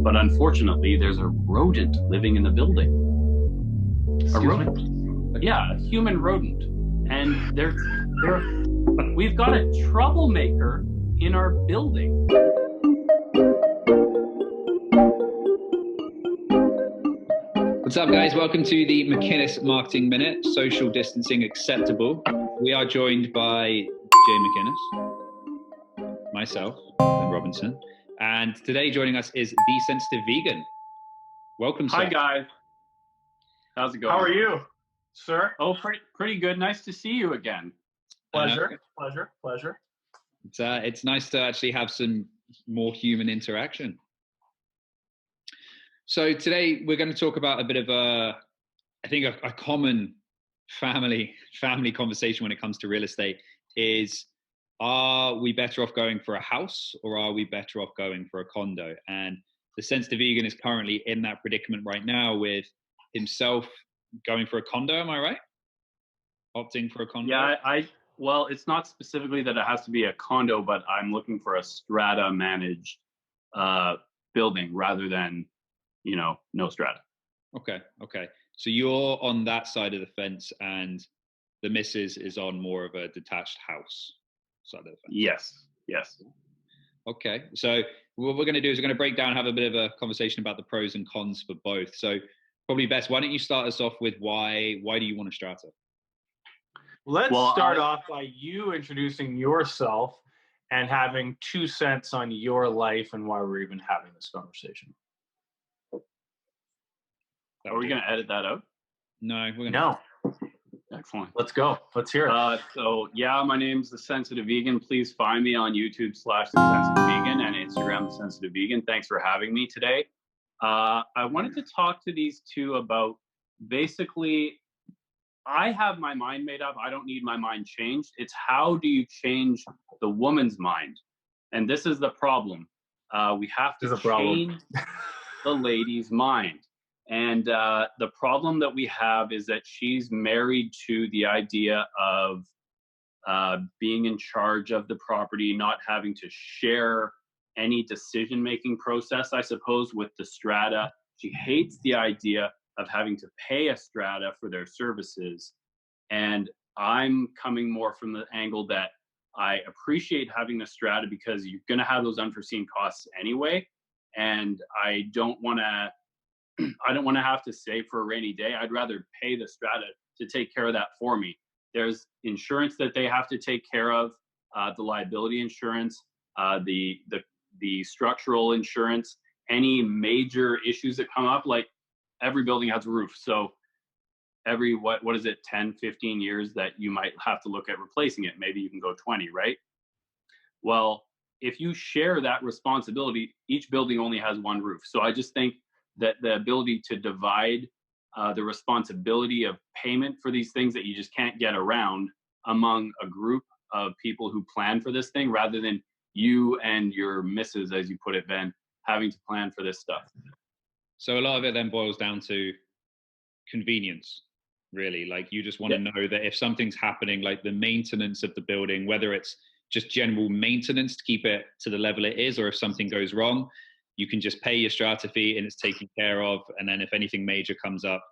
but unfortunately, there's a rodent living in the building. Excuse A rodent. me? Yeah, a human rodent. And we've got a troublemaker in our building. What's up, guys? Welcome to the McInnes Marketing Minute, Social Distancing Acceptable. We are joined by Jay McInnes, myself, Ben Robinson, and today joining us is The Sensitive Vegan. Welcome, sir. Hi, guys. How's it going? How are you, sir? Oh, pretty good. Nice to see you again. Pleasure. It's nice to actually have some more human interaction. So today we're going to talk about a bit of a common family conversation when it comes to real estate is, are we better off going for a house or are we better off going for a condo? And the Sensitive Vegan is currently in that predicament right now with himself going for a condo. Am I right? Opting for a condo? Yeah, well, it's not specifically that it has to be a condo, but I'm looking for a strata managed building rather than, no strata. Okay. So you're on that side of the fence and the missus is on more of a detached house side of the fence. Yes. Okay. So what we're going to do is we're going to break down, have a bit of a conversation about the pros and cons for both. So probably best, why don't you start us off with why do you want a strata? Let's start off by you introducing yourself and having 2 cents on your life and why we're even having this conversation. Are we going to edit that out? No, we're going to. No. Excellent. Let's go. Let's hear it. My name's The Sensitive Vegan. Please find me on YouTube / The Sensitive Vegan and Instagram, The Sensitive Vegan. Thanks for having me today. I wanted to talk to these two about basically, I have my mind made up. I don't need my mind changed. It's how do you change the woman's mind? And this is the problem. We have to change the lady's mind. And the problem that we have is that she's married to the idea of being in charge of the property, not having to share any decision-making process, I suppose, with the strata. She hates the idea of having to pay a strata for their services. And I'm coming more from the angle that I appreciate having the strata because you're going to have those unforeseen costs anyway. And I don't want to have to save for a rainy day. I'd rather pay the strata to take care of that for me. There's insurance that they have to take care of, the liability insurance, the structural insurance, any major issues that come up, like every building has a roof. So every, what is it, 10, 15 years that you might have to look at replacing it. Maybe you can go 20, right? Well, if you share that responsibility, each building only has one roof. So I just think that the ability to divide the responsibility of payment for these things that you just can't get around among a group of people who plan for this thing, rather than you and your missus, as you put it, Ben, having to plan for this stuff. So a lot of it then boils down to convenience, really. Like you just want to know that if something's happening, like the maintenance of the building, whether it's just general maintenance to keep it to the level it is, or if something goes wrong, you can just pay your strata fee and it's taken care of. And then if anything major comes up,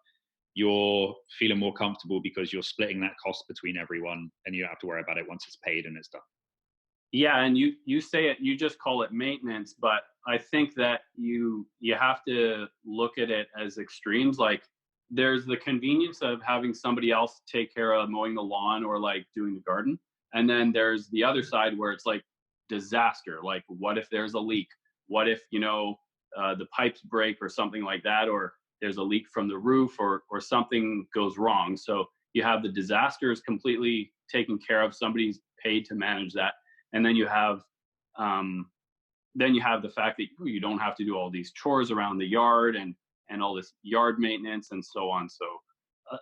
you're feeling more comfortable because you're splitting that cost between everyone and you don't have to worry about it once it's paid and it's done. Yeah, and you say it, you just call it maintenance, but I think that you have to look at it as extremes. Like there's the convenience of having somebody else take care of mowing the lawn or like doing the garden. And then there's the other side where it's like disaster. Like what if there's a leak? What if, the pipes break or something like that, or there's a leak from the roof or something goes wrong. So you have the disasters completely taken care of. Somebody's paid to manage that. And then you have the fact that you don't have to do all these chores around the yard and all this yard maintenance and so on. So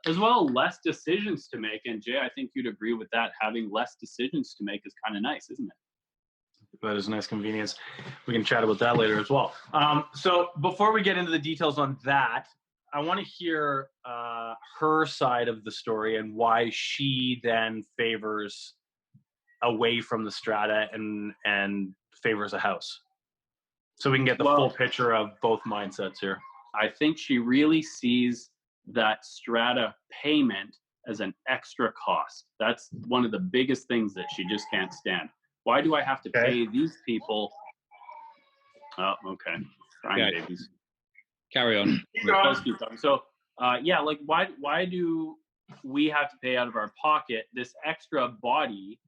as well, less decisions to make. And Jay, I think you'd agree with that. Having less decisions to make is kind of nice, isn't it? That is a nice convenience. We can chat about that later as well. So before we get into the details on that, I want to hear her side of the story and why she then favors away from the strata and favors a house. So we can get the full picture of both mindsets here. I think she really sees that strata payment as an extra cost. That's one of the biggest things that she just can't stand. Why do I have to pay these people? Oh, okay. Crying babies. Carry on. So, yeah, like why do we have to pay out of our pocket this extra body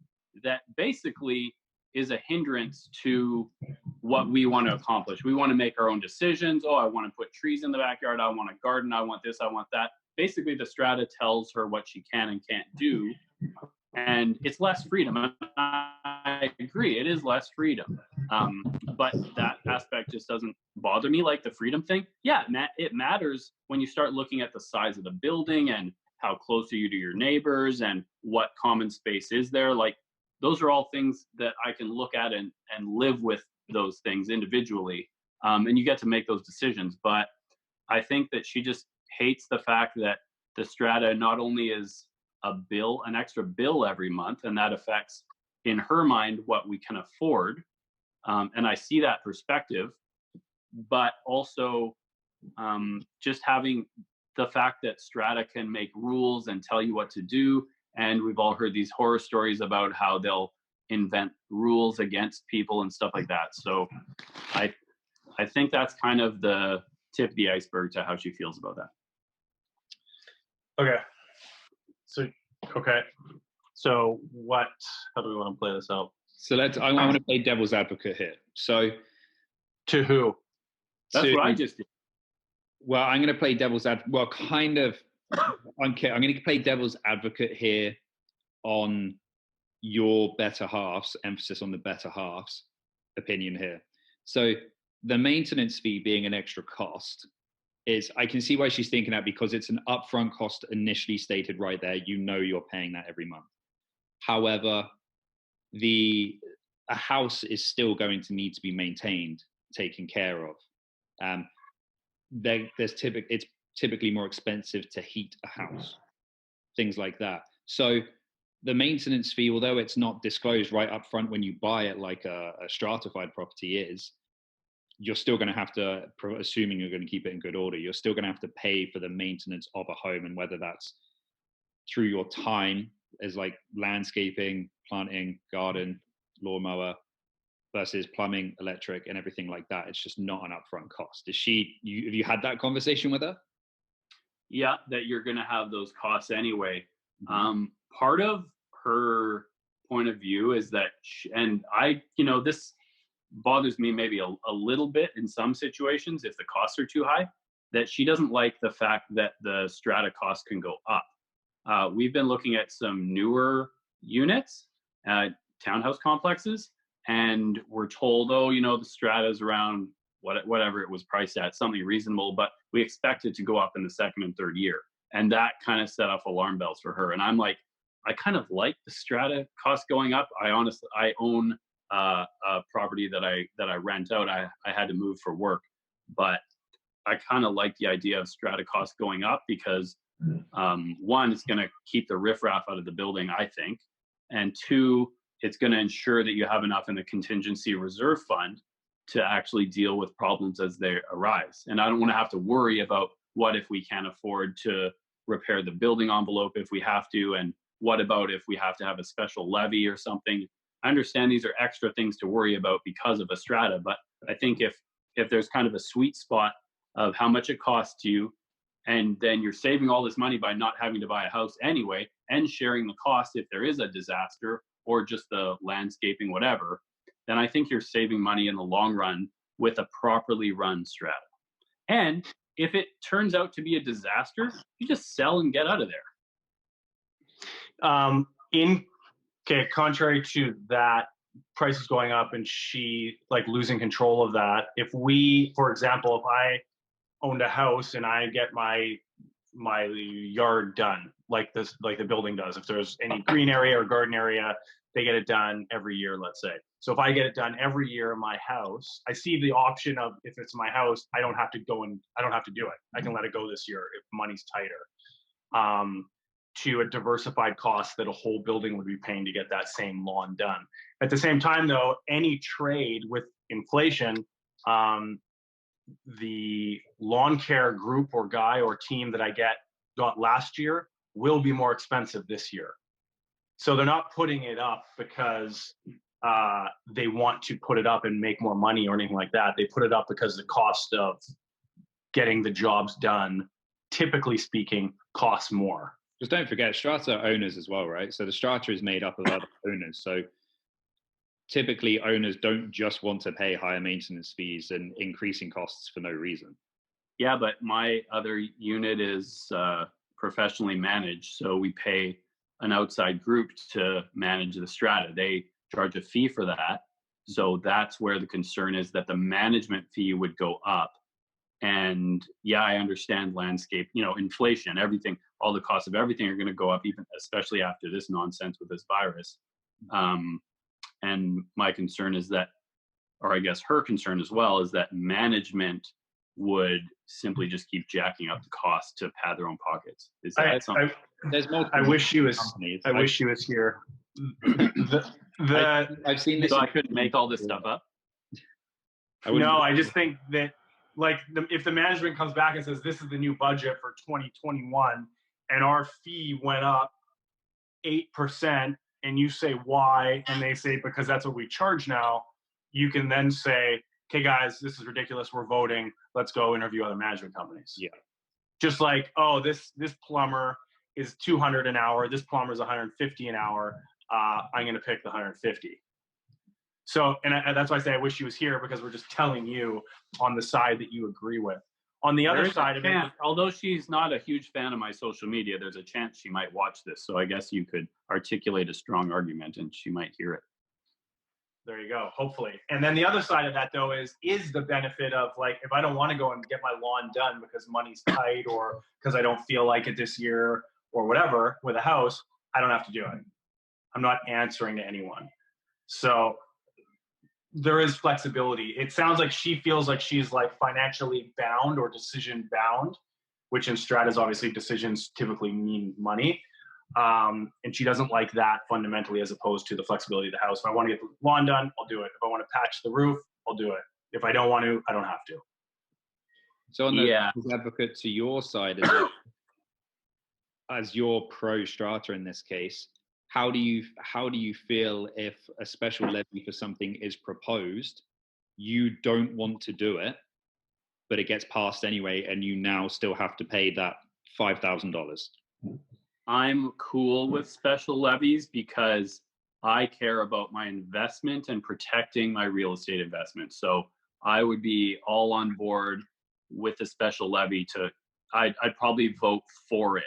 that basically is a hindrance to what we want to accomplish? We want to make our own decisions. Oh, I want to put trees in the backyard. I want a garden. I want this. I want that. Basically, the strata tells her what she can and can't do. And it's less freedom. And I agree, it is less freedom. But that aspect just doesn't bother me, like the freedom thing. Yeah, it matters when you start looking at the size of the building and how close are you to your neighbors and what common space is there. Like, those are all things that I can look at and live with those things individually. And you get to make those decisions. But I think that she just hates the fact that the strata not only is an extra bill every month, and that affects, in her mind, what we can afford. And I see that perspective, but also just having the fact that strata can make rules and tell you what to do. And we've all heard these horror stories about how they'll invent rules against people and stuff like that. So I think that's kind of the tip of the iceberg to how she feels about that. Okay. So how do we want to play this out? So I want to play devil's advocate here. So to who? That's what I just did. Well, I'm going to play devil's advocate. Well, kind of. I'm going to play devil's advocate here on your better halves, emphasis on the better halves opinion here. So the maintenance fee being an extra cost is, I can see why she's thinking that, because it's an upfront cost initially stated right there. You know you're paying that every month. However, a house is still going to need to be maintained, taken care of. It's typically more expensive to heat a house, things like that. So the maintenance fee, although it's not disclosed right up front when you buy it like a stratified property is, you're still going to have to, assuming you're going to keep it in good order, you're still going to have to pay for the maintenance of a home, and whether that's through your time as like landscaping, planting, garden, lawnmower, versus plumbing, electric, and everything like that. It's just not an upfront cost. Have you had that conversation with her? Yeah, that you're going to have those costs anyway. Part of her point of view is that, this bothers me maybe a little bit in some situations if the costs are too high, that she doesn't like the fact that the strata costs can go up. We've been looking at some newer units, townhouse complexes, and we're told, the strata is around whatever it was priced at, something reasonable, but we expect it to go up in the second and third year. And that kind of set off alarm bells for her. And I'm like, I kind of like the strata cost going up. I own a property that I rent out. I had to move for work, but I kind of like the idea of strata costs going up because one, it's going to keep the riffraff out of the building, I think. And two, it's going to ensure that you have enough in the contingency reserve fund to actually deal with problems as they arise. And I don't want to have to worry about what if we can't afford to repair the building envelope if we have to, and what about if we have to have a special levy or something. I understand these are extra things to worry about because of a strata, but I think if there's kind of a sweet spot of how much it costs you, and then you're saving all this money by not having to buy a house anyway, and sharing the cost if there is a disaster or just the landscaping, whatever, then I think you're saving money in the long run with a properly run strata. And if it turns out to be a disaster, you just sell and get out of there. Contrary to that, prices going up and she like losing control of that. If we, for example, if I owned a house and I get my yard done like the building does, if there's any green area or garden area, they get it done every year, let's say. So if I get it done every year in my house, I see the option of, if it's my house, I don't have to do it. I can let it go this year if money's tighter. To a diversified cost that a whole building would be paying to get that same lawn done. At the same time, though, any trade with inflation, the lawn care group or guy or team that I got last year will be more expensive this year. So they're not putting it up because they want to put it up and make more money or anything like that. They put it up because the cost of getting the jobs done, typically speaking, costs more. Just don't forget, Strata are owners as well, right? So the Strata is made up of other owners. So typically owners don't just want to pay higher maintenance fees and increasing costs for no reason. Yeah, but my other unit is professionally managed. So we pay an outside group to manage the strata. They charge a fee for that. So that's where the concern is, that the management fee would go up. And yeah, I understand landscape, inflation, everything, all the costs of everything are going to go up, even especially after this nonsense with this virus. And my concern is that, or I guess her concern as well, is that management would simply just keep jacking up the cost to pad their own pockets. Is that something? There's multiple. I wish she was. companies. I wish she was here. I've seen this. So I couldn't make all this stuff up. No, I just think that, like, if the management comes back and says this is the new budget for 2021, and our fee went up 8%, and you say why, and they say because that's what we charge now, you can then say, okay, guys, this is ridiculous. We're voting. Let's go interview other management companies. Yeah. Just like, oh, this plumber is $200 an hour. This plumber is $150 an hour. I'm going to pick the 150. So, and that's why I say I wish she was here, because we're just telling you on the side that you agree with. On the other side of it, although she's not a huge fan of my social media, there's a chance she might watch this. So I guess you could articulate a strong argument and she might hear it. There you go, hopefully. And then the other side of that, though, is the benefit of, like, if I don't want to go and get my lawn done because money's tight or because I don't feel like it this year or whatever with a house, I don't have to do it. I'm not answering to anyone. So there is flexibility. It sounds like she feels like she's, like, financially bound or decision bound, which in Stratas, obviously, decisions typically mean money. And she doesn't like that fundamentally, as opposed to the flexibility of the house. If I want to get the lawn done, I'll do it. If I want to patch the roof, I'll do it. If I don't want to, I don't have to. So on the advocate to your side, as your pro strata in this case, how do you feel if a special levy for something is proposed, you don't want to do it, but it gets passed anyway, and you now still have to pay that $5,000? I'm cool with special levies because I care about my investment and protecting my real estate investment. So I would be all on board with a special levy. I'd probably vote for it,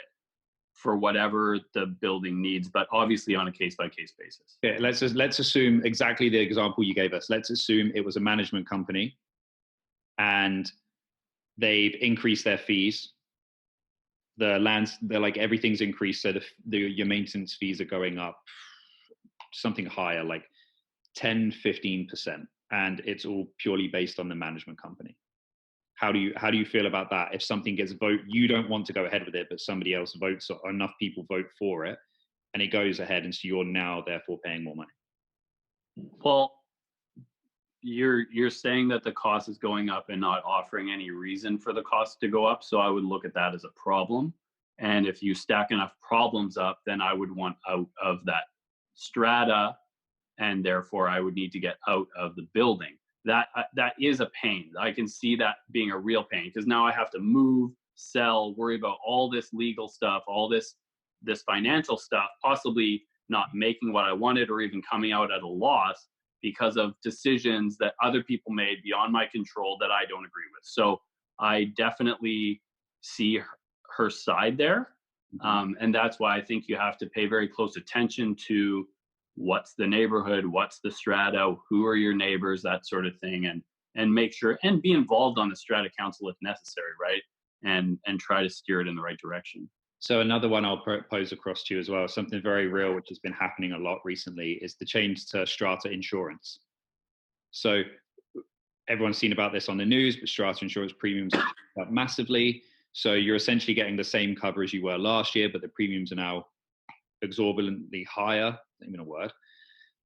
for whatever the building needs, but obviously on a case-by-case basis. Yeah, let's assume exactly the example you gave us. Let's assume it was a management company and they've increased their fees. They're like, everything's increased, so your maintenance fees are going up something higher, like 10-15%, and it's all purely based on the management company. How do you feel about that? If something gets voted, you don't want to go ahead with it, but somebody else votes, or enough people vote for it, and it goes ahead, and so you're now therefore paying more money. Well, you're saying that the cost is going up and not offering any reason for the cost to go up. So I would look at that as a problem. And if you stack enough problems up, then I would want out of that strata, and therefore I would need to get out of the building. That is a pain. I can see that being a real pain, because now I have to move, sell, worry about all this legal stuff, all this financial stuff, possibly not making what I wanted or even coming out at a loss because of decisions that other people made beyond my control that I don't agree with. So I definitely see her side there. And that's why I think you have to pay very close attention to what's the neighborhood, what's the strata, who are your neighbors, that sort of thing, and make sure, and be involved on the strata council if necessary, right? And try to steer it in the right direction. So another one I'll pose across to you as well, something very real, which has been happening a lot recently, is the change to strata insurance. So everyone's seen about this on the news, but strata insurance premiums are up massively. So you're essentially getting the same cover as you were last year, but the premiums are now exorbitantly higher, not even a word.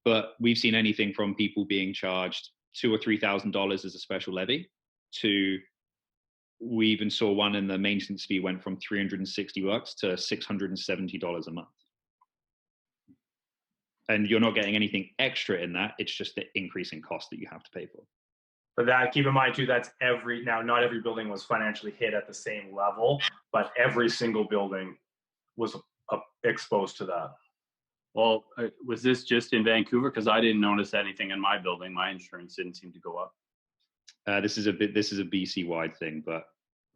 But we've seen anything from people being charged $2,000 or $3,000 as a special levy, to we even saw one and the maintenance fee went from $360 to $670 a month. And you're not getting anything extra in that. It's just the increase in cost that you have to pay for. But that, keep in mind too, that's not every building was financially hit at the same level, but every single building was exposed to that. Well, was this just in Vancouver? Because I didn't notice anything in my building. My insurance didn't seem to go up. This is a BC wide thing, but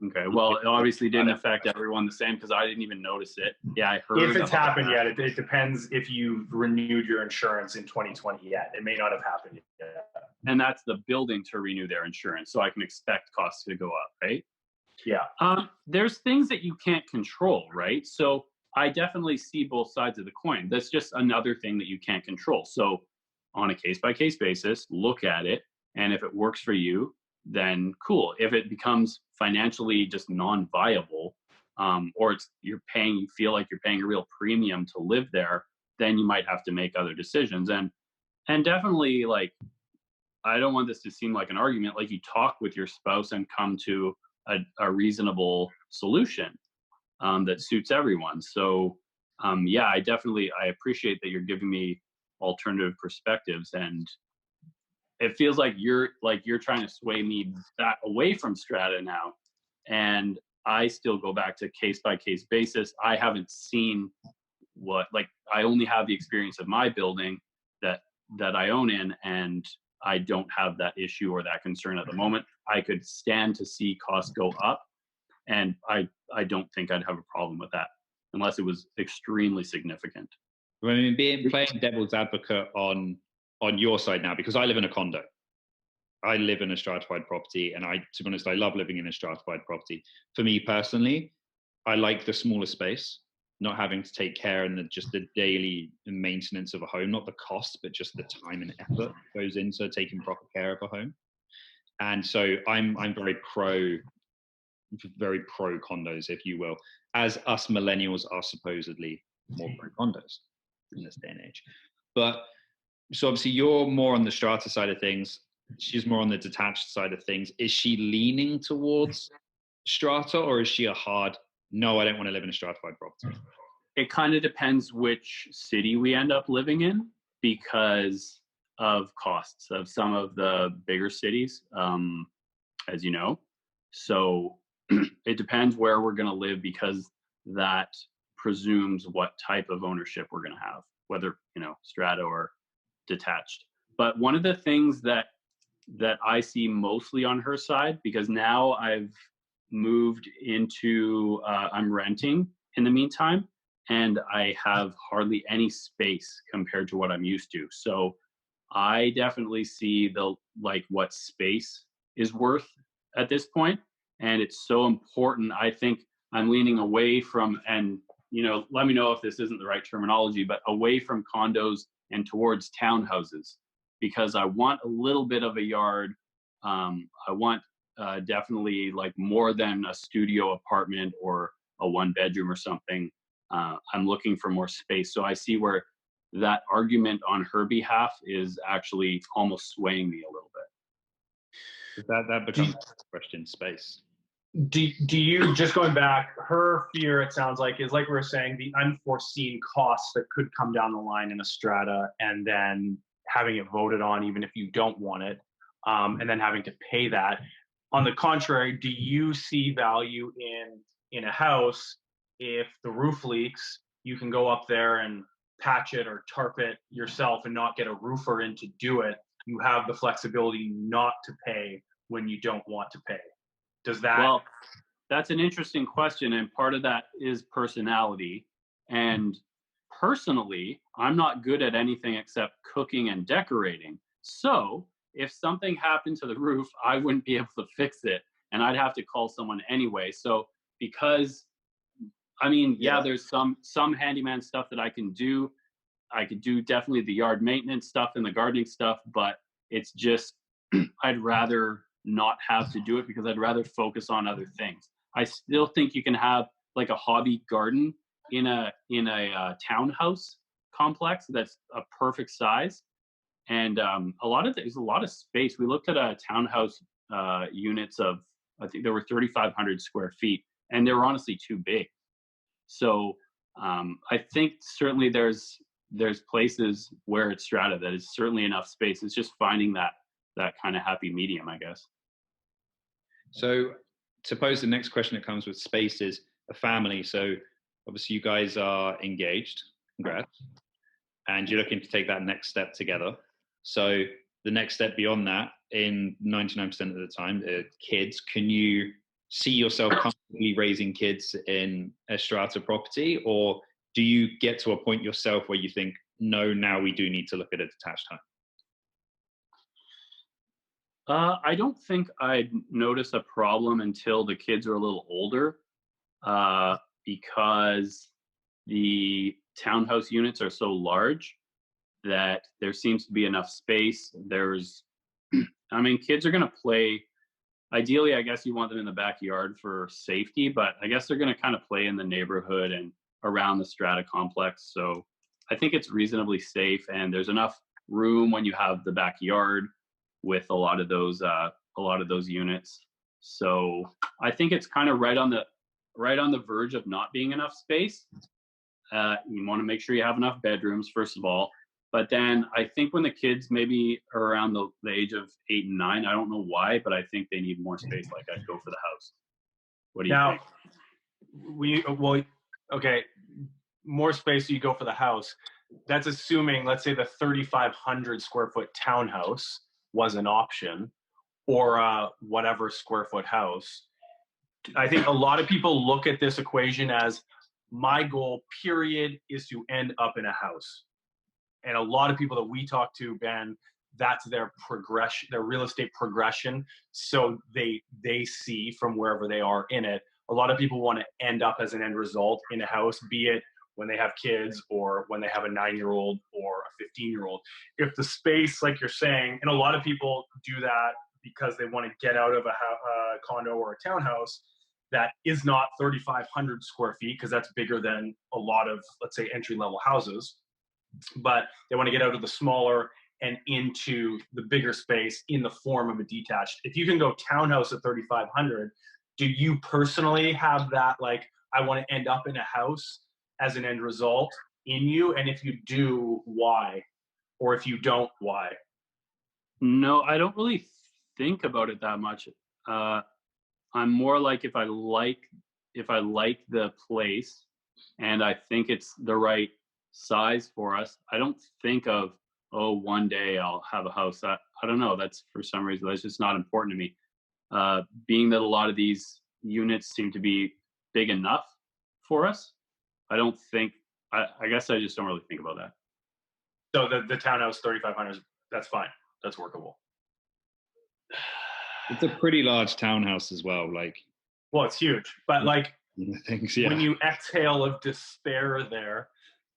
okay. Well, it obviously didn't affect everyone the same because I didn't even notice it. Yeah, I heard. If it's happened yet, it depends if you've renewed your insurance in 2020 yet. It may not have happened yet. And that's the building to renew their insurance, so I can expect costs to go up, right? Yeah. There's things that you can't control, right? So I definitely see both sides of the coin. That's just another thing that you can't control. So on a case-by-case basis, look at it, and if it works for you, then cool. If it becomes financially just non-viable, or you feel like you're paying a real premium to live there, then you might have to make other decisions. And definitely, like, I don't want this to seem like an argument. Like, you talk with your spouse and come to a reasonable solution that suits everyone. So yeah, I appreciate that you're giving me alternative perspectives, and it feels like you're trying to sway me back away from Strata now, and I still go back to case by case basis. I haven't seen I only have the experience of my building that I own in, and I don't have that issue or that concern at the moment. I could stand to see costs go up, and I don't think I'd have a problem with that unless it was extremely significant. I mean, playing devil's advocate on your side now, because I live in a condo. I live in a stratified property, and to be honest, I love living in a stratified property. For me personally, I like the smaller space, not having to take care and just the daily maintenance of a home, not the cost, but just the time and effort that goes into taking proper care of a home. And so I'm very pro condos, if you will, as us millennials are supposedly more pro condos in this day and age. But so obviously you're more on the strata side of things. She's more on the detached side of things. Is she leaning towards strata, or is she a hard, no, I don't want to live in a stratified property? It kind of depends which city we end up living in, because of costs of some of the bigger cities, as you know. So it depends where we're going to live, because that presumes what type of ownership we're going to have, whether, strata or detached. But one of the things that I see mostly on her side, because now I've moved into, I'm renting in the meantime, and I have hardly any space compared to what I'm used to. So I definitely see what space is worth at this point. And it's so important. I think I'm leaning away from, and, let me know if this isn't the right terminology, but away from condos and towards townhouses, because I want a little bit of a yard. I want definitely more than a studio apartment or a 1-bedroom or something. I'm looking for more space. So I see where that argument on her behalf is actually almost swaying me a little bit. That becomes a question, space. Do you, just going back, her fear, it sounds like, is, like we were saying, the unforeseen costs that could come down the line in a strata, and then having it voted on even if you don't want it, and then having to pay that. On the contrary, do you see value in a house, if the roof leaks, you can go up there and patch it or tarp it yourself and not get a roofer in to do it? You have the flexibility not to pay when you don't want to pay. Does that? Well, that's an interesting question, and part of that is personality. And personally, I'm not good at anything except cooking and decorating. So if something happened to the roof, I wouldn't be able to fix it, and I'd have to call someone anyway. So because, there's some handyman stuff that I can do. I could do definitely the yard maintenance stuff and the gardening stuff, but it's just, I'd rather not have to do it, because I'd rather focus on other things. I still think you can have a hobby garden in a townhouse complex that's a perfect size, and there's a lot of space. We looked at a townhouse units of, I think there were 3,500 square feet, and they were honestly too big. So I think certainly there's places where it's strata that is certainly enough space. It's just finding that kind of happy medium, I guess. So suppose the next question that comes with space is a family. So obviously you guys are engaged, congrats, and you're looking to take that next step together. So the next step beyond that, in 99% of the time, kids. Can you see yourself comfortably raising kids in a strata property, or do you get to a point yourself where you think, no, now we do need to look at a detached home? I don't think I'd notice a problem until the kids are a little older, because the townhouse units are so large that there seems to be enough space. I mean, kids are going to play. Ideally, I guess you want them in the backyard for safety, but I guess they're going to kind of play in the neighborhood and around the strata complex. So I think it's reasonably safe, and there's enough room when you have the backyard with a lot of those units. So I think it's kind of right on the verge of not being enough space. You want to make sure you have enough bedrooms, first of all. But then I think when the kids maybe are around the age of 8 and 9, I don't know why, but I think they need more space. Like, I'd go for the house. What do you think? Okay, more space, so you go for the house. That's assuming, let's say, the 3,500 square foot townhouse was an option, or whatever square foot house. I think a lot of people look at this equation as, my goal, period, is to end up in a house. And a lot of people that we talk to, Ben, that's their progression, their real estate progression. So they see from wherever they are in it. A lot of people want to end up as an end result in a house, be it when they have kids or when they have a 9-year-old or a 15-year-old. If the space, like you're saying, and a lot of people do that because they want to get out of a condo or a townhouse that is not 3,500 square feet, because that's bigger than a lot of, let's say, entry-level houses. But they want to get out of the smaller and into the bigger space in the form of a detached. If you can go townhouse at 3,500, do you personally have that, like, I want to end up in a house as an end result in you? And if you do, why? Or if you don't, why? No, I don't really think about it that much. I'm more like, if I like the place and I think it's the right size for us, I don't think of, oh, one day I'll have a house. I don't know. That's, for some reason, that's just not important to me. Being that a lot of these units seem to be big enough for us, I guess I just don't really think about that. So the townhouse 3,500, that's fine. That's workable. It's a pretty large townhouse as well. Like, well, it's huge, but like, things, yeah. When you exhale of despair there,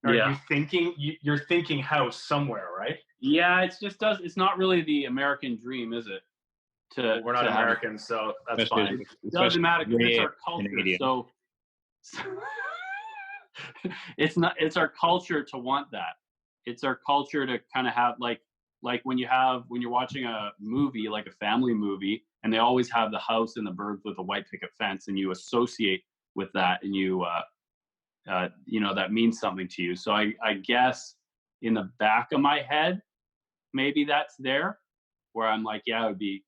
you thinking, you're thinking house somewhere, right? Yeah, it's not really the American dream, is it? We're not Americans, so that's fine. It doesn't matter, because it's our culture. Canadian. So it's our culture to want that. It's our culture to kind of have, like when you're watching a movie, like a family movie, and they always have the house and the birds with a white picket fence, and you associate with that, and you that means something to you. So I guess in the back of my head, maybe that's there, where I'm like, yeah, it would be,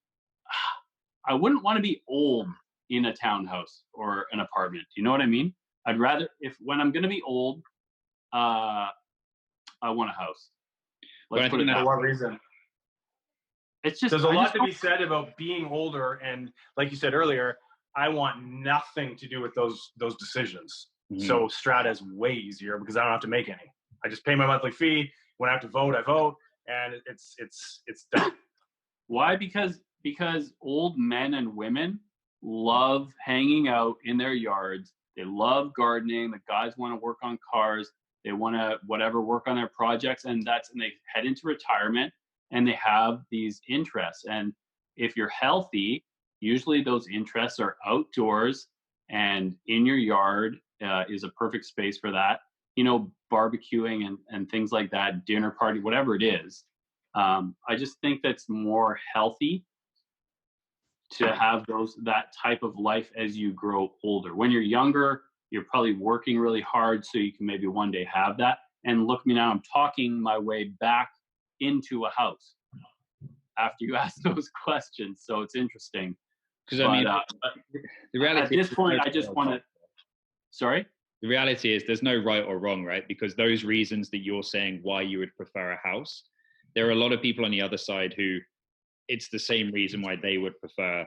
I wouldn't want to be old in a townhouse or an apartment. Do you know what I mean? I'd rather, when I'm going to be old, I want a house. Let's put it that way. For what reason? It's just, there's a lot to be said about being older, and like you said earlier, I want nothing to do with those decisions. Mm-hmm. So strata is way easier because I don't have to make any. I just pay my monthly fee. When I have to vote, I vote, and it's done. Why? Because old men and women love hanging out in their yards. They love gardening. The guys want to work on cars. They want to work on their projects, and they head into retirement, and they have these interests. And if you're healthy, usually those interests are outdoors, and in your yard is a perfect space for that. Barbecuing and things like that, dinner party, whatever it is. I just think that's more healthy to have that type of life as you grow older. When you're younger, you're probably working really hard so you can maybe one day have that. And look me now, I'm talking my way back into a house after you ask those questions. So it's interesting. Because I mean, the reality at this point, I just want to. Sorry. The reality is there's no right or wrong, right? Because those reasons that you're saying why you would prefer a house, there are a lot of people on the other side who it's the same reason why they would prefer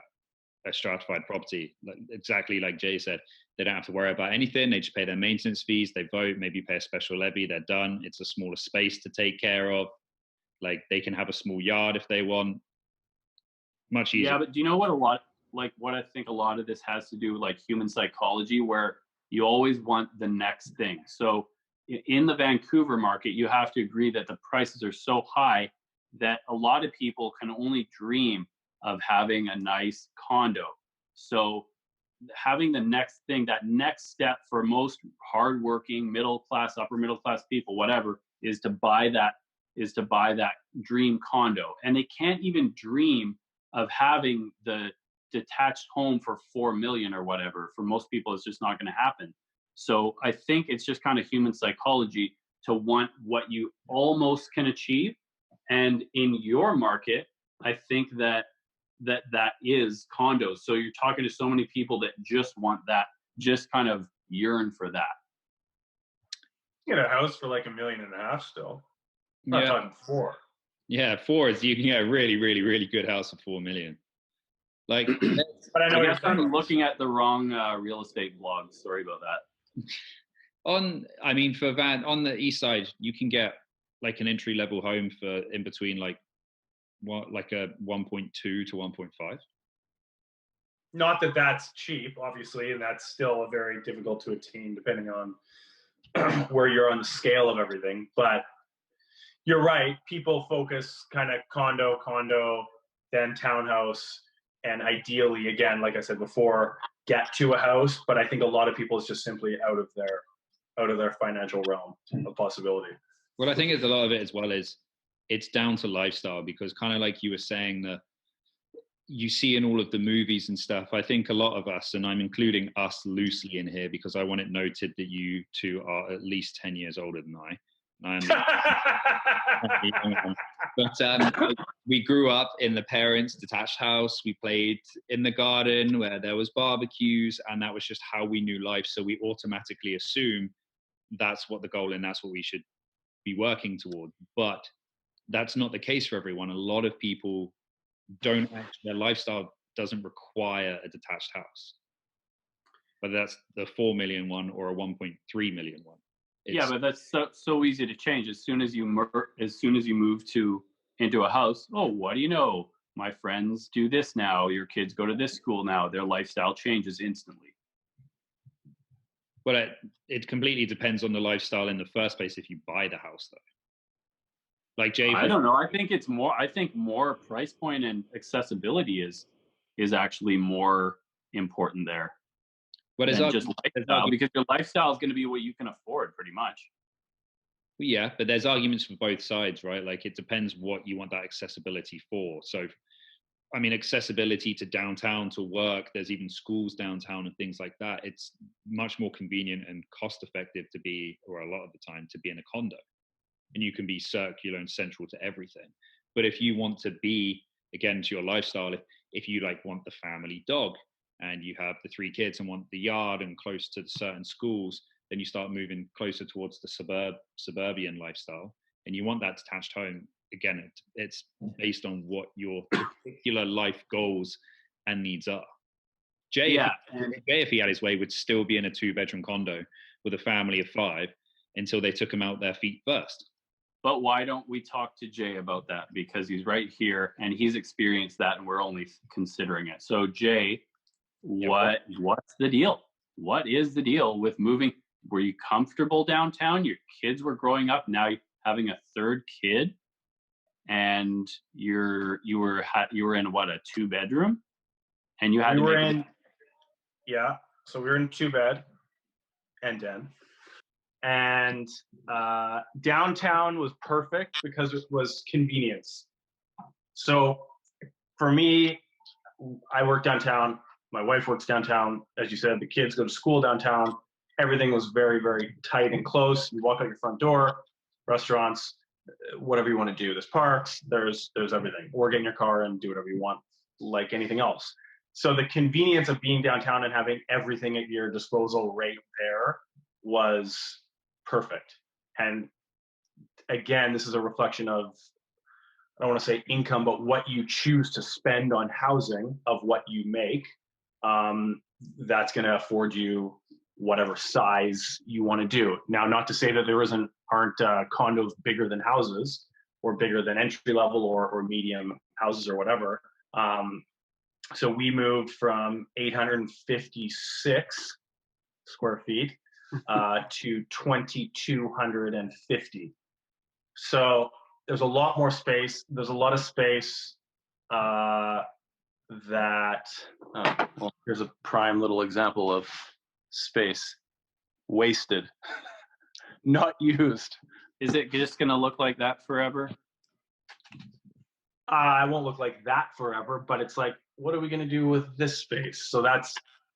a stratified property. Exactly like Jay said, they don't have to worry about anything. They just pay their maintenance fees, they vote, maybe pay a special levy, they're done. It's a smaller space to take care of. Like they can have a small yard if they want. Much easier. Yeah, but do you know what what I think a lot of this has to do with like human psychology, where you always want the next thing. So in the Vancouver market, you have to agree that the prices are so high that a lot of people can only dream of having a nice condo. So having the next thing, that next step for most hardworking middle class, upper middle class people, whatever, is to buy that dream condo. And they can't even dream of having the detached home for 4 million or whatever. For most people, it's just not going to happen. So I think it's just kind of human psychology to want what you almost can achieve. And in your market, I think that is condos. So you're talking to so many people that just want that, just kind of yearn for that. Get a house for like $1.5 million still. I'm not talking 4. Yeah, 4 is you can get a really, really, really good house for 4 million. Like, but I guess I'm looking at the wrong real estate blog. Sorry about that. On the east side, you can get like an entry level home for in between like a 1.2 to 1.5. Not that that's cheap, obviously, and that's still a very difficult to attain depending on where you're on the scale of everything. But you're right. People focus kind of condo, then townhouse, and ideally, again, like I said before, get to a house. But I think a lot of people is just simply out of their financial realm of possibility. Well, I think it's a lot of it as well is it's down to lifestyle, because kind of like you were saying, that you see in all of the movies and stuff, I think a lot of us, and I'm including us loosely in here because I want it noted that you two are at least 10 years older than I. But we grew up in the parents' detached house. We played in the garden where there was barbecues, and that was just how we knew life. So we automatically assume that's what the goal and that's what we should be working toward. But that's not the case for everyone. A lot of people don't actually, their lifestyle doesn't require a detached house, whether that's the 4 million one or a 1.3 million one. Yeah, but that's so easy to change. As soon as you move into a house, oh, what do you know? My friends do this now. Your kids go to this school now. Their lifestyle changes instantly. Well, it completely depends on the lifestyle in the first place if you buy the house, though. Like Jay, I don't know. I think more price point and accessibility is actually more important there. But it's just lifestyle, because your lifestyle is going to be what you can afford, pretty much. Well, yeah, but there's arguments for both sides, right? Like it depends what you want that accessibility for. So, I mean, accessibility to downtown to work. There's even schools downtown and things like that. It's much more convenient and cost effective to be, or a lot of the time, to be in a condo, and you can be circular and central to everything. But if you want to be, again, to your lifestyle, if you like want the family dog, and you have the 3 kids and want the yard and close to certain schools, then you start moving closer towards the suburban lifestyle, and you want that detached home. Again, it's based on what your particular life goals and needs are. Jay, if he had his way, would still be in a 2-bedroom condo with a family of 5 until they took him out their feet first. But why don't we talk to Jay about that? Because he's right here and he's experienced that, and we're only considering it. So Jay, what's the deal? What is the deal with moving? Were you comfortable downtown? Your kids were growing up. Now you're having a 3rd kid, and you were in what, a 2-bedroom, and you had so we were in 2-bed and den. And downtown was perfect because it was convenience. So for me, I work downtown. My wife works downtown. As you said, the kids go to school downtown. Everything was very, very tight and close. You walk out your front door, restaurants, whatever you want to do. There's parks, there's everything. Or get in your car and do whatever you want, like anything else. So the convenience of being downtown and having everything at your disposal right there was perfect. And again, this is a reflection of, I don't want to say income, but what you choose to spend on housing of what you make. That's going to afford you whatever size you want to do. Now, not to say that there aren't condos bigger than houses or bigger than entry level or medium houses or whatever. So we moved from 856 square feet to 2,250. So there's a lot more space. There's a lot of space well, here's a prime little example of space wasted, not used. Is it just going to look like that forever? I won't look like that forever, but it's like, what are we going to do with this space? So that's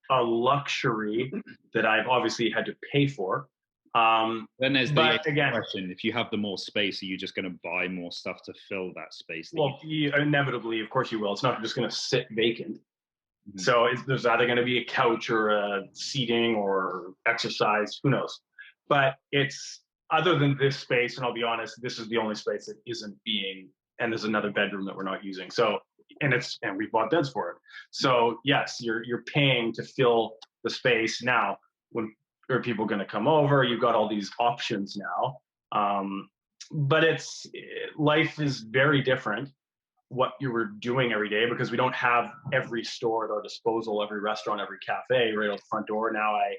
a luxury that I've obviously had to pay for. Then there's the again, question: if you have the more space, are you just going to buy more stuff to fill that space? Inevitably, of course you will. It's not just going to sit vacant. Mm-hmm. So there's either going to be a couch or a seating or exercise, who knows? But it's, other than this space, and I'll be honest, this is the only space that isn't being, and there's another bedroom that we're not using. So, and we bought beds for it. So yes, you're paying to fill the space. Now, when are people going to come over? You've got all these options now. But life is very different what you were doing every day, because we don't have every store at our disposal, every restaurant, every cafe right out the front door. Now I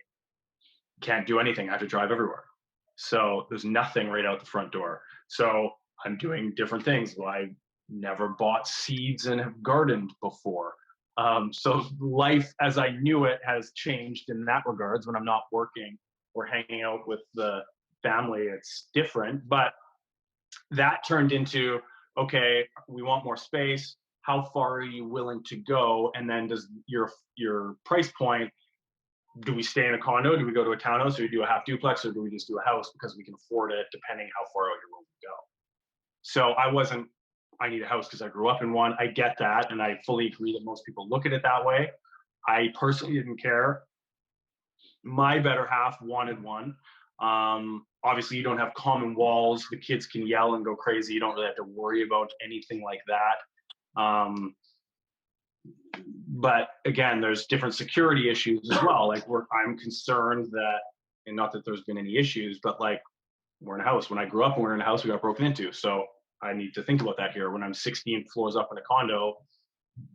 can't do anything. I have to drive everywhere. So there's nothing right out the front door. So I'm doing different things. Well, I never bought seeds and have gardened before. So life as I knew it has changed in that regards. When I'm not working or hanging out with the family, it's different. But that turned into, okay, we want more space. How far are you willing to go? And then does your price point, do we stay in a condo? Do we go to a townhouse? Or do we do a half duplex? Or do we just do a house because we can afford it, depending how far out you're willing to go? So I need a house because I grew up in one. I get that. And I fully agree that most people look at it that way. I personally didn't care. My better half wanted one. Obviously, you don't have common walls. The kids can yell and go crazy. You don't really have to worry about anything like that. But again, there's different security issues as well. Like I'm concerned that, and not that there's been any issues, but like we're in a house. When I grew up and we were in a house, we got broken into. So I need to think about that here. When I'm 16 floors up in a condo,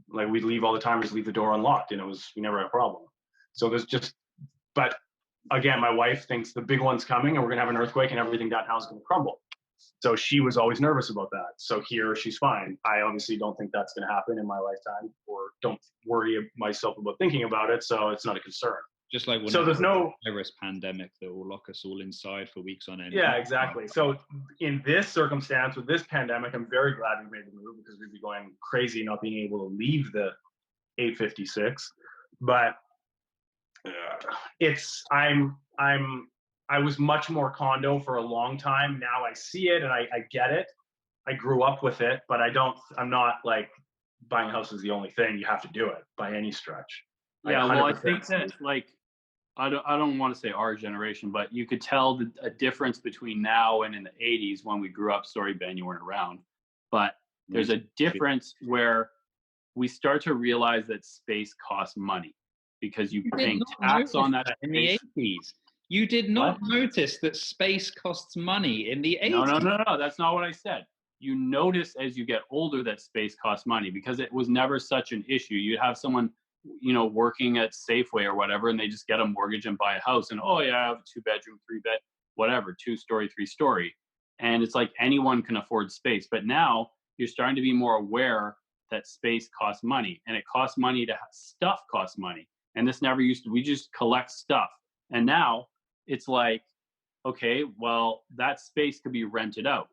like we'd leave all the time, just leave the door unlocked, and we never had a problem. So but again, my wife thinks the big one's coming and we're gonna have an earthquake and everything downtown is gonna crumble. So she was always nervous about that. So here she's fine. I obviously don't think that's gonna happen in my lifetime, or don't worry myself about thinking about it. So it's not a concern. Just like when there's no virus pandemic that will lock us all inside for weeks on end. Yeah, exactly. So in this circumstance with this pandemic, I'm very glad we made the move, because we'd be going crazy not being able to leave the 856. But I was much more condo for a long time. Now I see it and I get it. I grew up with it, but I'm not like buying a house is the only thing. You have to do it by any stretch. Yeah, well, I think that like, I don't want to say our generation, but you could tell a difference between now and in the 80s when we grew up. Sorry, Ben, you weren't around. But there's a difference where we start to realize that space costs money, because you pay tax on that in the 80s. You did not notice that space costs money in the 80s. No. That's not what I said. You notice as you get older that space costs money, because it was never such an issue. You have someone, working at Safeway or whatever, and they just get a mortgage and buy a house, and I have a 2-bedroom, 3-bed, whatever, 2-story, 3-story. And it's like anyone can afford space. But now you're starting to be more aware that space costs money, and it costs money to have stuff costs money. And this never used to, we just collect stuff. And now it's like, okay, well, that space could be rented out.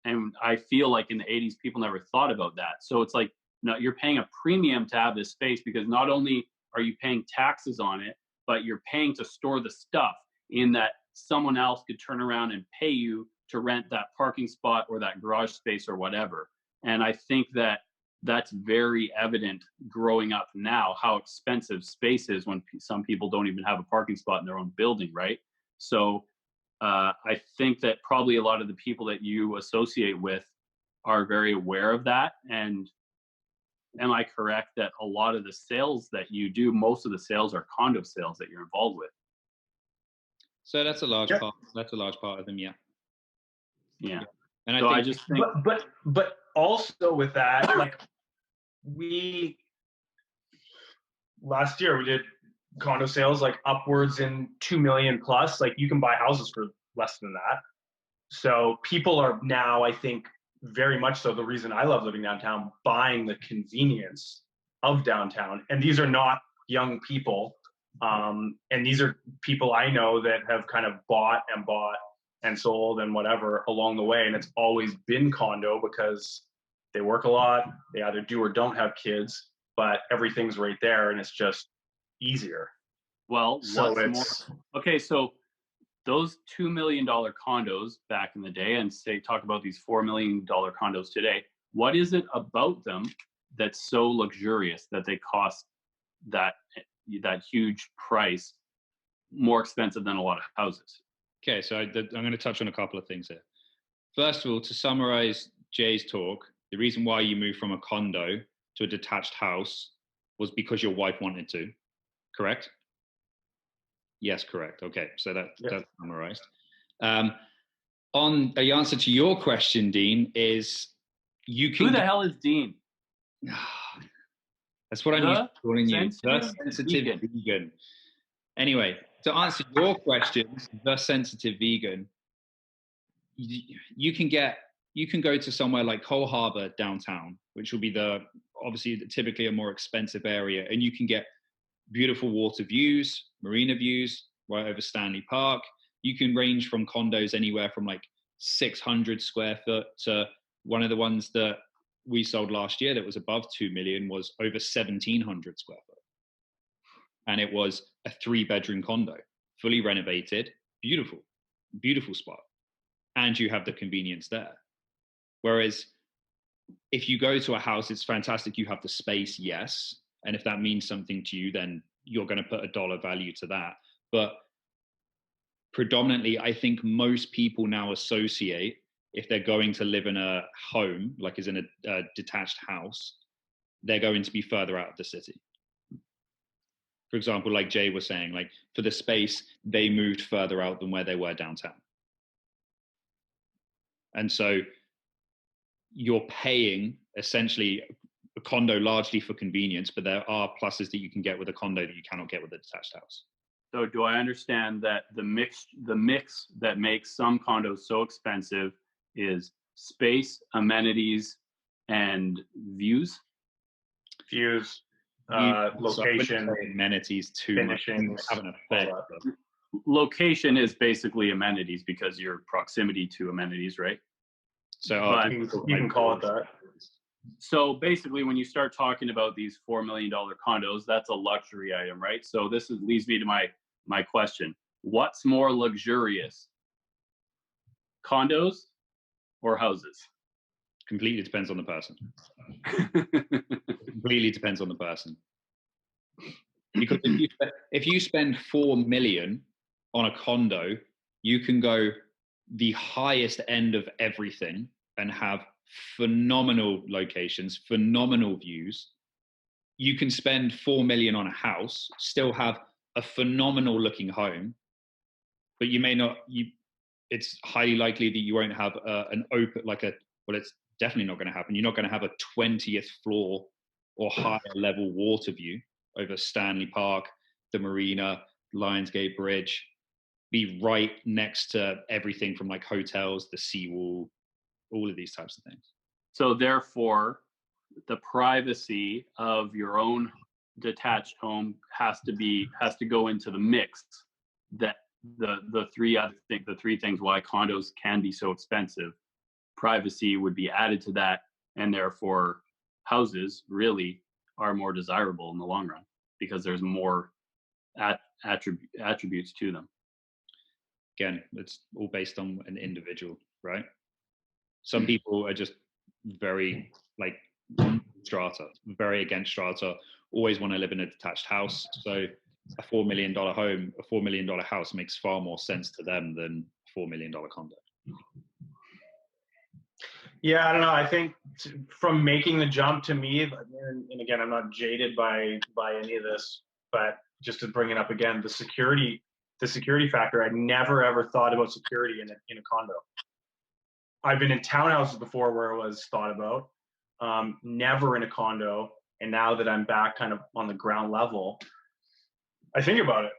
And I feel like in the 80s, people never thought about that. So it's like, no, you're paying a premium to have this space because not only are you paying taxes on it, but you're paying to store the stuff in that someone else could turn around and pay you to rent that parking spot or that garage space or whatever. And I think that that's very evident growing up now, how expensive space is when some people don't even have a parking spot in their own building, right? So I think that probably a lot of the people that you associate with are very aware of that. And am I correct that a lot of the sales that you do, most of the sales are condo sales that you're involved with? So that's a large Yeah. part. That's a large part of them, yeah. Yeah. And So I I think, just think, But also with that, like we last year we did condo sales like upwards in 2 million plus. Like you can buy houses for less than that. So people are now, I think, very much so the reason I love living downtown, buying the convenience of downtown. And these are not young people. And these are people I know that have kind of bought and sold and whatever along the way. And it's always been condo because they work a lot. They either do or don't have kids, but everything's right there and it's just easier. well, So what's it's more? Okay, so those $2 million condos back in the day, and say talk about these $4 million condos today. What is it about them that's so luxurious that they cost that that huge price, more expensive than a lot of houses? okay, so I'm going to touch on a couple of things here. First of all, to summarize Jay's talk, the reason why you moved from a condo to a detached house was because your wife wanted to, correct? Yes, correct. Okay, so that's summarized. On the answer to your question, Dean, is you can. Who the hell is Dean? That's what I'm used to calling you. The sensitive sensitive vegan. Anyway, to answer your questions, the sensitive vegan, you can go to somewhere like Cole Harbour downtown, which will be obviously typically a more expensive area, and you can get beautiful water views, marina views right over Stanley Park. You can range from condos anywhere from like 600 square foot to one of the ones that we sold last year that was above 2 million was over 1,700 square foot. And it was a 3-bedroom condo, fully renovated, beautiful, beautiful spot. And you have the convenience there. Whereas if you go to a house, it's fantastic. You have the space, yes. And if that means something to you, then you're going to put a dollar value to that. But predominantly, I think most people now associate, if they're going to live in a home, like as in a detached house, they're going to be further out of the city. For example, like Jay was saying, like for the space, they moved further out than where they were downtown. And so you're paying essentially a condo largely for convenience, but there are pluses that you can get with a condo that you cannot get with a detached house. So do I understand that the mix that makes some condos so expensive is space, amenities, and views? views, location, amenities too finishings, much have an effect. Location is basically amenities because your proximity to amenities, right? So But you can call it that. so basically, when you start talking about these $4 million condos, that's a luxury item, right? So this leads me to my question: what's more luxurious, condos or houses? completely depends on the person. Completely depends on the person. Because if you spend 4 million on a condo, you can go the highest end of everything and have phenomenal locations, phenomenal views. You can spend 4 million on a house, still have a phenomenal looking home, but you may not. It's highly likely that you won't have an open it's definitely not going to happen. You're not going to have a 20th floor or higher level water view over Stanley Park, the marina, Lionsgate Bridge, be right next to everything from like hotels, the seawall, all of these types of things. So therefore, the privacy of your own detached home has to go into the mix the three things why condos can be so expensive. Privacy would be added to that, and therefore houses really are more desirable in the long run because there's more attributes to them. Again, it's all based on an individual, right? Some people are just very like strata, very against strata, always want to live in a detached house. So a $4 million home, a $4 million house makes far more sense to them than a $4 million condo. Yeah, I don't know. I think from making the jump to me, and again, I'm not jaded by any of this, but just to bring it up again, the security factor. I never ever thought about security in a condo. I've been in townhouses before where it was thought about, never in a condo. And now that I'm back kind of on the ground level, I think about it.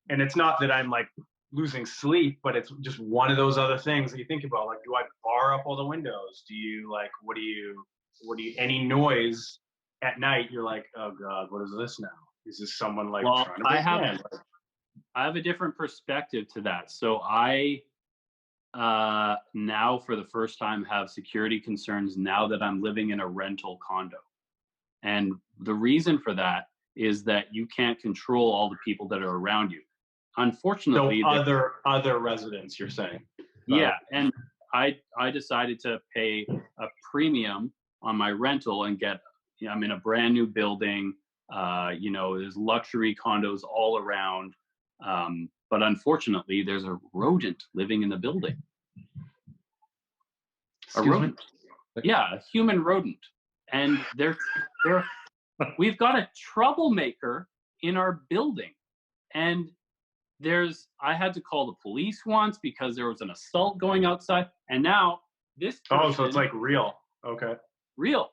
And it's not that I'm like losing sleep, but it's just one of those other things that you think about. Like, do I bar up all the windows? Do you like, what do you, any noise at night? You're like, oh God, what is this now? Is this someone like Well, trying to break in? I have a different perspective to that. So I now for the first time have security concerns now that I'm living in a rental condo. And the reason for that is that you can't control all the people that are around you. Unfortunately, so other residents, you're saying? Yeah, and I decided to pay a premium on my rental and get, I'm in a brand new building. There's luxury condos all around. But unfortunately, there's a rodent living in the building. A rodent. Yeah, a human rodent. And we've got a troublemaker in our building. And I had to call the police once because there was an assault going outside. And now this person, oh, so it's like real. Okay. Real.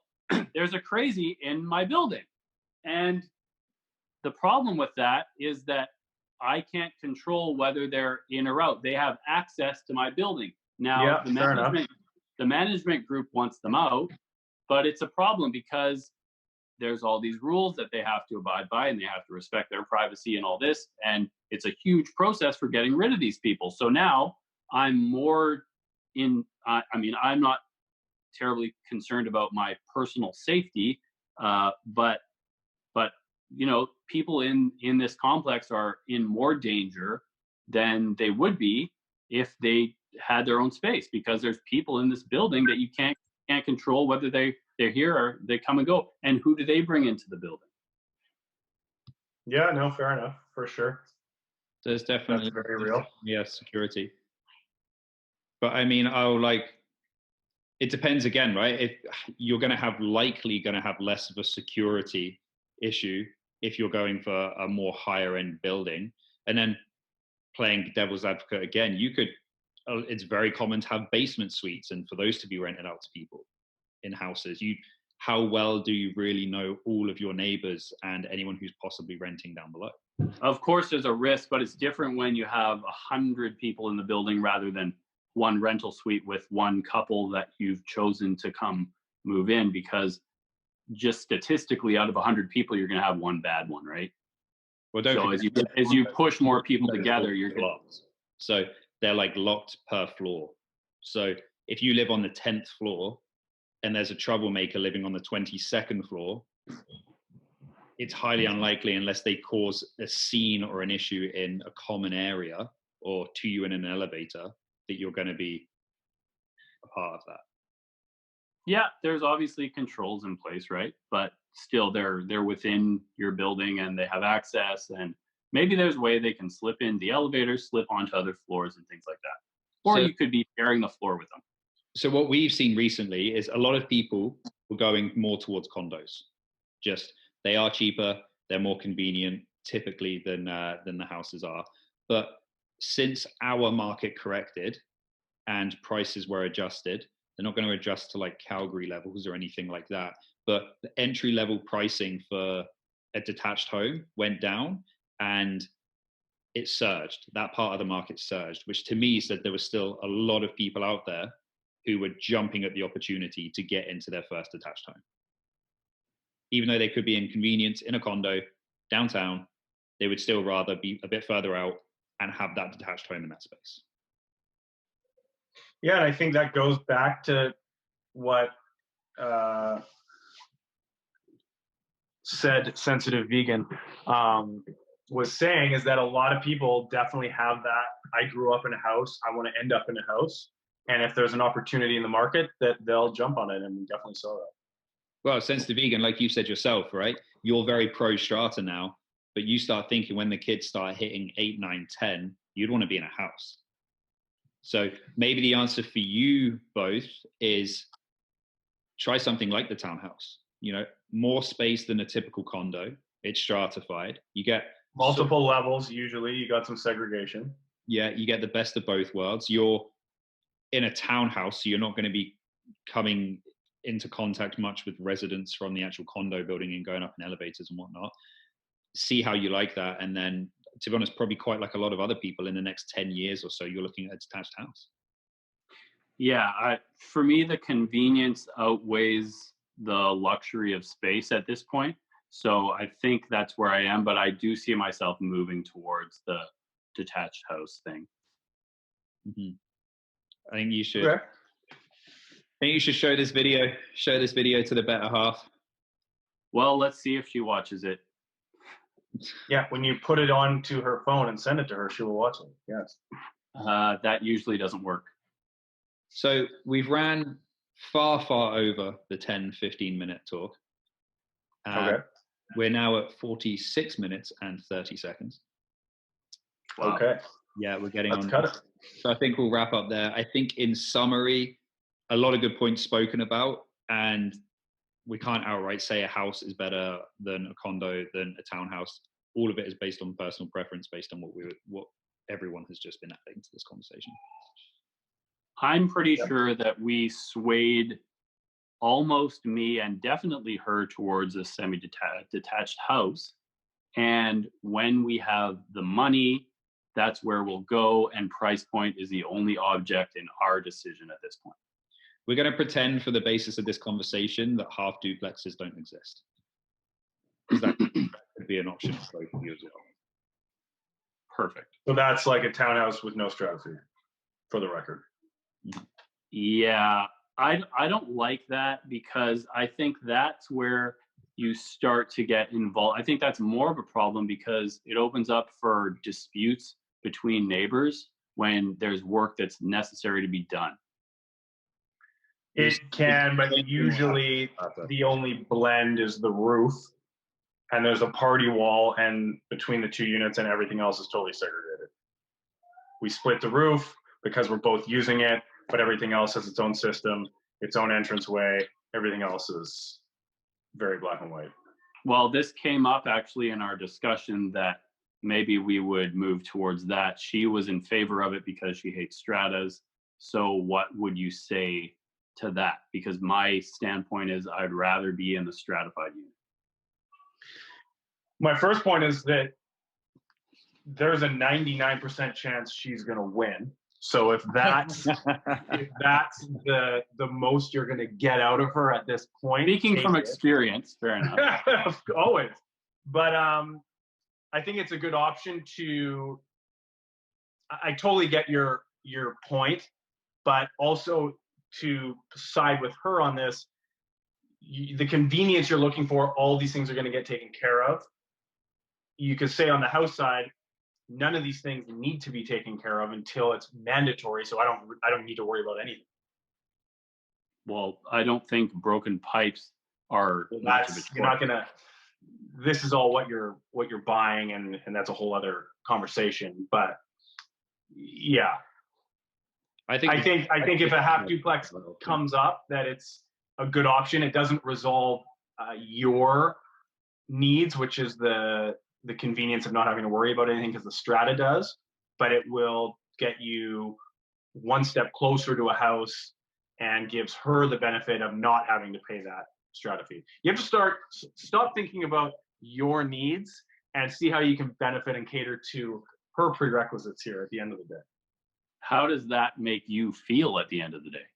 There's a crazy in my building. And the problem with that is that I can't control whether they're in or out. They have access to my building. Now, the management group wants them out, but it's a problem because there's all these rules that they have to abide by and they have to respect their privacy and all this. And it's a huge process for getting rid of these people. So now I'm more I'm not terribly concerned about my personal safety, but people in this complex are in more danger than they would be if they had their own space, because there's people in this building that you can't control whether they're here or they come and go, and who do they bring into the building? Yeah, no, fair enough, for sure. There's definitely very real. Yeah, security. But I mean, it depends again, right? If you're likely going to have less of a security issue if you're going for a more higher end building. And then playing devil's advocate again, it's very common to have basement suites and for those to be rented out to people in houses. How well do you really know all of your neighbors and anyone who's possibly renting down below? Of course there's a risk, but it's different when you have 100 people in the building rather than one rental suite with one couple that you've chosen to come move in, because just statistically out of 100 people you're going to have one bad one, right? Well, so as you push more people together, you're locked. So they're like locked per floor. So if you live on the 10th floor and there's a troublemaker living on the 22nd floor, it's highly unlikely, unless they cause a scene or an issue in a common area or to you in an elevator, that you're going to be a part of that. Yeah, there's obviously controls in place, right? But still, they're within your building and they have access, and maybe there's a way they can slip in the elevators, slip onto other floors and things like that. Or you could be sharing the floor with them. So what we've seen recently is a lot of people were going more towards condos. Just they are cheaper, they're more convenient typically than the houses are. But since our market corrected and prices were adjusted, they're not going to adjust to like Calgary levels or anything like that. But the entry level pricing for a detached home went down and it surged. That part of the market surged, which to me said there was still a lot of people out there who were jumping at the opportunity to get into their first detached home. Even though they could be inconvenienced in a condo downtown, they would still rather be a bit further out and have that detached home in that space. Yeah, and I think that goes back to what said sensitive vegan was saying, is that a lot of people definitely have that. I grew up in a house. I want to end up in a house. And if there's an opportunity in the market, that they'll jump on it. And we definitely saw that. Well, sensitive vegan, like you said yourself, right? You're very pro strata now, but you start thinking when the kids start hitting 8, 9, 10, you'd want to be in a house. So maybe the answer for you both is try something like the townhouse. You know, more space than a typical condo. It's stratified. You get multiple levels. Usually you got some segregation. Yeah, you get the best of both worlds. You're in a townhouse, so you're not going to be coming into contact much with residents from the actual condo building and going up in elevators and whatnot. See how you like that. And then, to be honest, probably quite like a lot of other people, in the next 10 years or so, you're looking at a detached house. Yeah, for me, the convenience outweighs the luxury of space at this point. So I think that's where I am, but I do see myself moving towards the detached house thing. Mm-hmm. I think you should. Okay. I think you should show this video to the better half. Well, let's see if she watches it. Yeah, when you put it onto her phone and send it to her, she will watch it. Yes. That usually doesn't work. So we've ran far over the 10-15 minute talk. Okay. We're now at 46 minutes and 30 seconds. Wow. Okay. Yeah, we're getting Let's on. Cut it. So I think we'll wrap up there. I think in summary, a lot of good points spoken about, and we can't outright say a house is better than a condo, than a townhouse. All of it is based on personal preference, based on what everyone has just been adding to this conversation. I'm pretty sure that we swayed almost me and definitely her towards a semi-detached house. And when we have the money, that's where we'll go. And price point is the only object in our decision at this point. We're going to pretend for the basis of this conversation that half duplexes don't exist. That could be an option for both of you as well. Perfect. So that's like a townhouse with no stratosphere, for the record. Yeah, I don't like that, because I think that's where you start to get involved. I think that's more of a problem because it opens up for disputes between neighbors when there's work that's necessary to be done. It can, but usually the only blend is the roof, and there's a party wall, and between the two units, and everything else is totally segregated. We split the roof because we're both using it, but everything else has its own system, its own entranceway. Everything else is very black and white. Well, this came up actually in our discussion that maybe we would move towards that. She was in favor of it because she hates stratas. So what would you say to that? Because my standpoint is I'd rather be in the stratified unit. My first point is that there's a 99% chance she's going to win. So if that's the most you're going to get out of her at this point, speaking from experience, fair enough. Always. But I think it's a good option to. I totally get your point, but also to side with her on this, the convenience you're looking for, all these things are going to get taken care of. You could say on the house side, none of these things need to be taken care of until it's mandatory. So I don't need to worry about anything. Well, I don't think broken pipes are much of a choice. You're not gonna. This is all what you're buying, and that's a whole other conversation. But yeah, I think if a half duplex comes up, that it's a good option. It doesn't resolve your needs, which is the convenience of not having to worry about anything, because the strata does, but it will get you one step closer to a house and gives her the benefit of not having to pay that strata fee. You have to stop thinking about your needs and see how you can benefit and cater to her prerequisites here at the end of the day. How does that make you feel at the end of the day?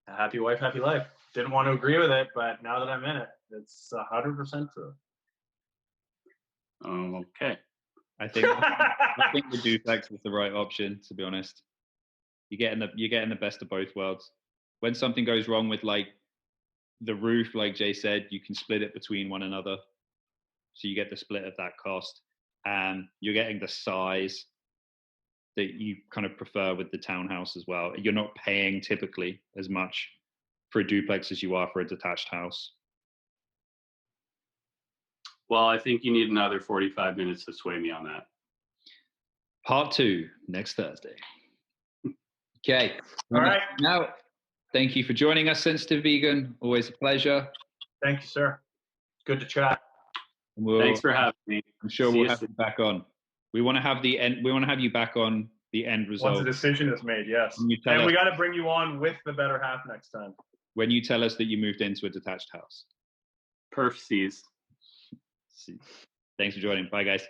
A happy wife, happy life. Didn't want to agree with it, but now that I'm in it, it's 100% true. Okay. I think the duplex is the right option, to be honest. You're getting the best of both worlds. When something goes wrong with like the roof, like Jay said, you can split it between one another. So you get the split of that cost. And you're getting the size that you kind of prefer with the townhouse as well. You're not paying typically as much for a duplex as you are for a detached house. Well, I think you need another 45 minutes to sway me on that. Part 2 next Thursday. Okay. All right. Now, thank you for joining us, Sensitive Vegan. Always a pleasure. Thank you, sir. Good to chat. Thanks for having me. I'm sure we'll have you back on. We want to have the end. We want to have you back on the end result. Once a decision is made, yes. And we got to bring you on with the better half next time. When you tell us that you moved into a detached house. Perf sees. Thanks for joining. Bye, guys.